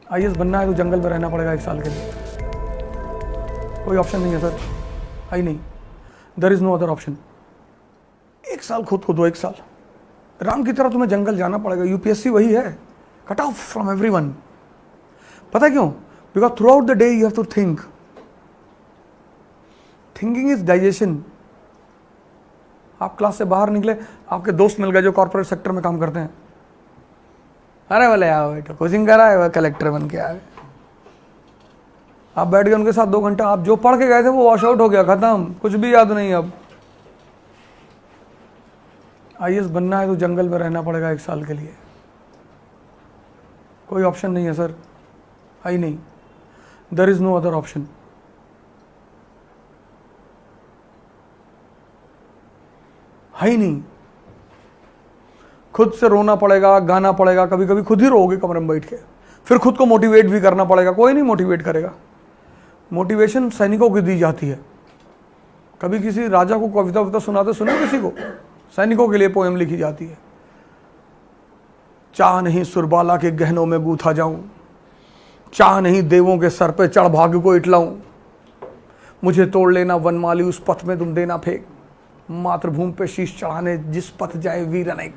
IAS बनना है तो जंगल में रहना पड़ेगा 1 साल के लिए, कोई ऑप्शन नहीं है सर, है ही नहीं, there is no other option. 1 साल खुद को दो, 1 साल राम की तरह तुम्हें जंगल जाना पड़ेगा। यूपीएससी वही है, कट ऑफ फ्रॉम एवरीवन। पता क्यों? Because throughout the day you have to think. Thinking is digestion. आप क्लास से बाहर निकले, आपके दोस्त मिल गए जो कॉर्पोरेट सेक्टर में काम करते हैं, अरे बोले यार बेटा कोचिंग करा है, वह कलेक्टर बन के आए। आप बैठ गए उनके साथ 2 घंटा, आप जो पढ़ के गए थे वो वॉश आउट हो गया, खत्म, कुछ भी याद नहीं। अब आईएएस बनना है तो जंगल में रहना पड़ेगा 1 साल के लिए, कोई ऑप्शन नहीं है सर, है ही नहीं, there is no other option. है ही नहीं। खुद से रोना पड़ेगा, गाना पड़ेगा, कभी कभी खुद ही रोओगे कमरे में बैठ के, फिर खुद को मोटिवेट भी करना पड़ेगा। कोई नहीं मोटिवेट करेगा। मोटिवेशन सैनिकों की दी जाती है। कभी किसी राजा को कविता वविता सुनाते सुने किसी को? सैनिकों के लिए पोएम लिखी जाती है। चाह नहीं सुरबाला के गहनों में गूथा जाऊं, चाह नहीं देवों के सर पे चढ़ भाग्य को इटलाऊं, मुझे तोड़ लेना वनमाली उस पथ में तुम देना फेंक, मातृभूमि पे शीश चढ़ाने जिस पथ जाए वीर अनेक।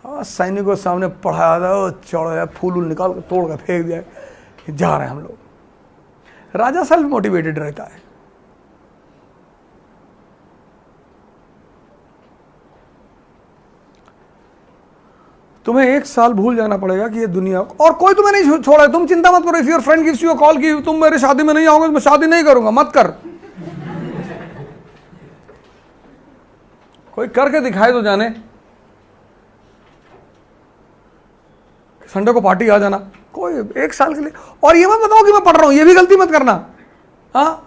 सैनिकों के सामने पढ़ाया था, चढ़ जाए, फूल निकाल कर तोड़ कर फेंक दिया, जा रहे हैं हम लोग। राजा सेल्फ मोटिवेटेड रहता है। तुम्हें 1 साल भूल जाना पड़ेगा कि ये दुनिया, और कोई तुम्हें नहीं छोड़ा है। तुम चिंता मत करो। If your friend gives you a call कि तुम मेरे शादी में नहीं आओगे तो मैं शादी नहीं करूंगा, मत कर। कोई करके दिखाए तो जाने। संडे को पार्टी आ जाना, कोई 1 साल के लिए। और ये मत बताओ कि मैं पढ़ रहा हूं, ये भी गलती मत करना। हाँ,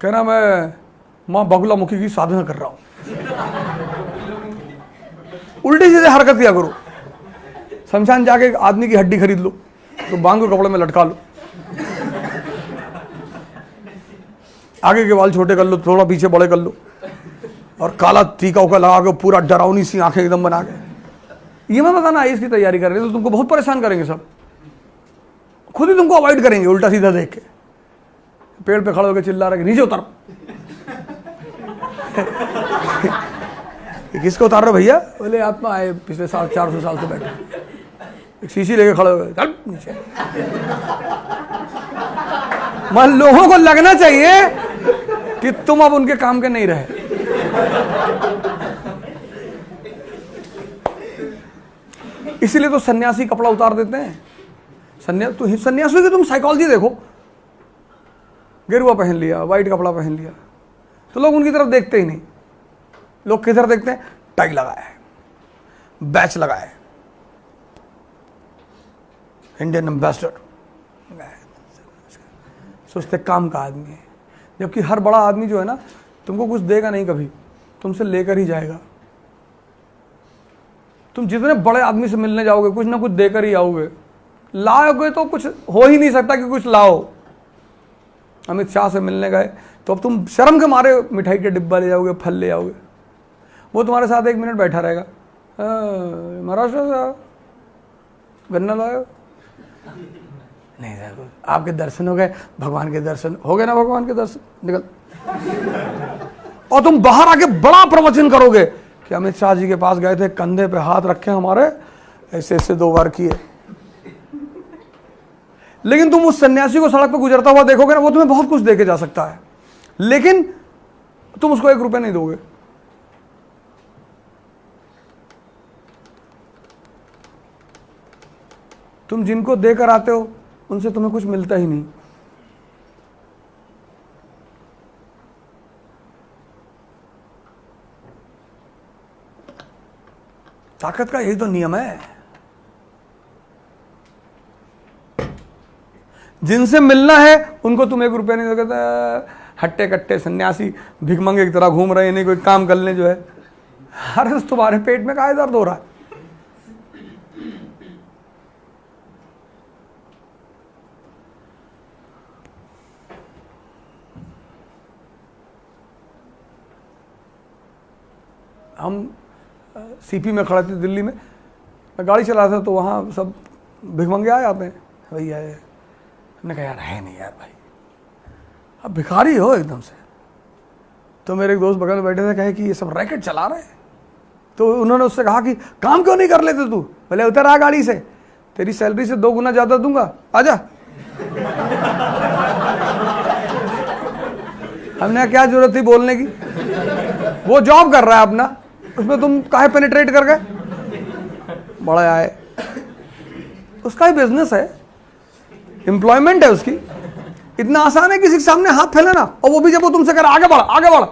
कहना मैं मां बगुला मुखी की साधना कर रहा हूं, उल्टी सीधे हरकत किया करो। शमशान जाके एक आदमी की हड्डी खरीद लो, तो बांग के कपड़े में लटका लो, आगे के बाल छोटे कर लो, थोड़ा पीछे बड़े कर लो, और काला टीका उका लगा के पूरा डरावनी सी आंखें एकदम बना के। ये मैं बताना आईएएस की तैयारी कर रहे तो तुमको बहुत परेशान करेंगे सब, खुद ही तुमको अवॉइड करेंगे उल्टा सीधा देख के। पेड़ पे खड़े होकर चिल्ला रहे नीचे उतर। किसको उतार रहे भैया? बोले आत्मा आए पिछले 400 साल से बैठे, एक शीशी लेके खड़े हो गए, चल नीचे। मन लोगों को लगना चाहिए कि तुम अब उनके काम के नहीं रहे। इसीलिए तो सन्यासी कपड़ा उतार देते हैं। सन्यासियों की तुम साइकोलॉजी देखो, गेरुआ पहन लिया, व्हाइट कपड़ा पहन लिया, तो लोग उनकी तरफ देखते ही नहीं। लोग किधर देखते हैं? टाई लगाया है, बैच लगाया है, इंडियन एम्बेसडर, सोचते काम का आदमी है। जबकि हर बड़ा आदमी जो है ना, तुमको कुछ देगा नहीं, कभी तुमसे लेकर ही जाएगा। तुम जितने बड़े आदमी से मिलने जाओगे कुछ ना कुछ देकर ही आओगे। लाओगे तो कुछ हो ही नहीं सकता कि कुछ लाओ। अमित शाह से मिलने गए तो अब तुम शर्म के मारे मिठाई के डिब्बा ले जाओगे, फल ले आओगे। वो तुम्हारे साथ 1 मिनट बैठा रहेगा, महाराष्ट्र से गन्ना लाए? नहीं सर, आपके दर्शन हो गए, भगवान के दर्शन हो गए ना, भगवान के दर्शन, निकल। और तुम बाहर आके बड़ा प्रवचन करोगे कि अमित शाह जी के पास गए थे, कंधे पे हाथ रखे हमारे, ऐसे ऐसे 2 बार किए। लेकिन तुम उस सन्यासी को सड़क पे गुजरता हुआ देखोगे ना, वो तुम्हें बहुत कुछ देके जा सकता है, लेकिन तुम उसको 1 रुपया नहीं दोगे। तुम जिनको देकर आते हो उनसे तुम्हें कुछ मिलता ही नहीं। ताकत का यही तो नियम है। जिनसे मिलना है उनको तुम 1 रुपया नहीं दोगे। हट्टे कट्टे सन्यासी भिखमंगे की तरह घूम रहे हैं, नहीं कोई काम कर ले जो है। अरे तुम्हारे पेट में काहे दर्द हो रहा है? हम सीपी में खड़े थे दिल्ली में, मैं गाड़ी चला रहा था, तो वहाँ सब भिखमंगे आ जाते हैं, भैया है। हमने कहा यार है नहीं यार भाई, अब भिखारी हो एकदम से। तो मेरे एक दोस्त बगल में बैठे थे, कहे कि ये सब रैकेट चला रहे हैं। तो उन्होंने उससे कहा कि काम क्यों नहीं कर लेते तू? बोले उतर आ गाड़ी से, तेरी सैलरी से 2 गुना ज्यादा दूंगा, आजा। हमने क्या जरूरत थी बोलने की, वो जॉब कर रहा है अपना, उसमें तुम काहे पेनिट्रेट कर गए? बड़ा आए, उसका ही बिजनेस है, एम्प्लॉयमेंट है उसकी। इतना आसान है किसी के सामने हाथ फैलाना, और वो भी जब वो तुमसे कह रहा आगे बढ़ आगे बढ़,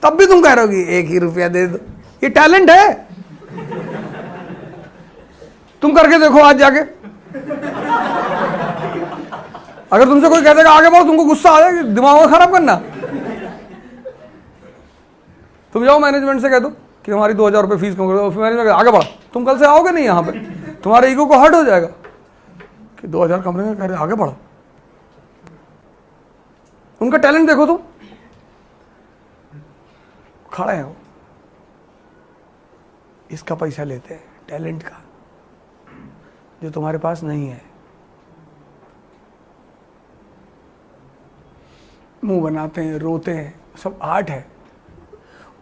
तब भी तुम कह रहे हो कि 1 ही रुपया दे दो। ये टैलेंट है, तुम करके देखो आज जाके। अगर तुमसे कोई कह देगा आगे बढ़ो, तुमको गुस्सा आ जाएगा, दिमाग खराब करना। तुम जाओ मैनेजमेंट से कह दो कि हमारी 2000 रुपये फीस कम कर दो, मैनेजमेंट आगे बढ़ा, तुम कल से आओगे नहीं यहाँ पे, तुम्हारे ईगो को हर्ट हो जाएगा कि 2000 कमरे में कह रहे आगे बढ़ो। उनका टैलेंट देखो तुम, खड़े हैं वो, इसका पैसा लेते हैं टैलेंट का, जो तुम्हारे पास नहीं है। मुंह बनाते हैं, रोते हैं, सब आर्ट है।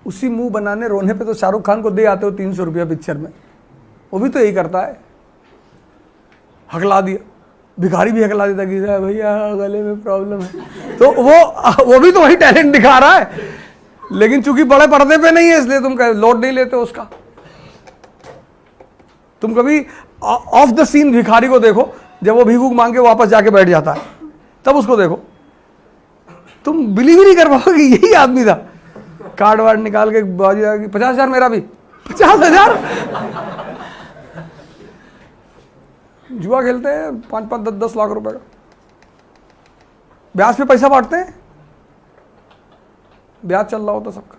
उसी मुंह बनाने रोने पे तो शाहरुख खान को दे आते हो 300 रुपया पिक्चर में, वो भी तो यही करता है, हकला दिया। भिखारी भी हकला देता कि भैया गले में प्रॉब्लम है, तो वो भी तो वही टैलेंट दिखा रहा है, लेकिन चूंकि बड़े पर्दे पे नहीं है इसलिए तुम लोड नहीं लेते उसका। तुम कभी ऑफ द सीन भिखारी को देखो, जब वो भीख मांग के वापस जाके बैठ जाता है, तब उसको देखो, तुम बिलीव ही नहीं कर पाओगे यही आदमी था। कार्ड वार्ड निकाल के बाजी 50,000 मेरा भी, 50,000। जुआ खेलते हैं 5-5, 10-10 लाख रुपए का, ब्याज पे पैसा बांटते हैं, ब्याज चल रहा होता सबका।